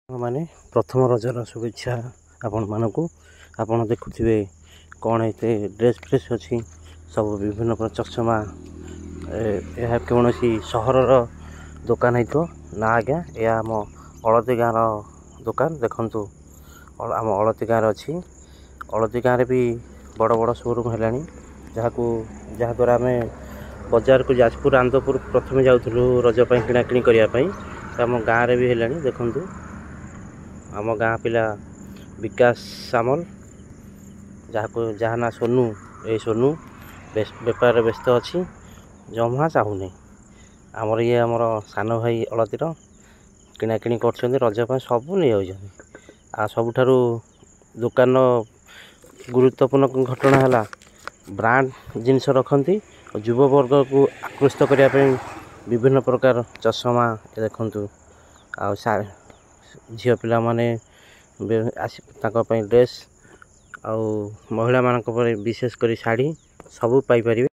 ମାନେ ପ୍ରଥମ ରଜର शुभेच्छा आपण मानकु आपण देखुथिबे कौन एते ड्रेस फ्रेस अछि सब विभिन्न प्रकार चश्मा यह कौनसी सहरर दुकान है तो ना आज्ञा या आम अलती गाँव दुकान देखंतु आम अलती गाँव अच्छी अलती गाँव भी बड़ बड़ शोरूम है जहाँद्वारा आम बजार को जाजपुर आनंदपुर प्रथम जाऊँ रजपाई किणाकिणी करने आम गाँव भी है देखु आम गाँ पिला विकास सामल जहाँ ना सोनू ये सोनू बेपार व्यस्त अच्छी जमा चाहूनी आमर ये आमर सान भाई अलतीर किणाकिणी कर रजपाई सब नहीं आ सबुठारु दुकान गुरुत्वपूर्ण घटना है ब्रांड जिनस रखती युववर्ग को आकृष्ट करने विभिन्न प्रकार चश्मा देखु आ झील पिला माने ड्रेस आउ महिला मानक विशेष कर शाढ़ी सब पाई परिबे।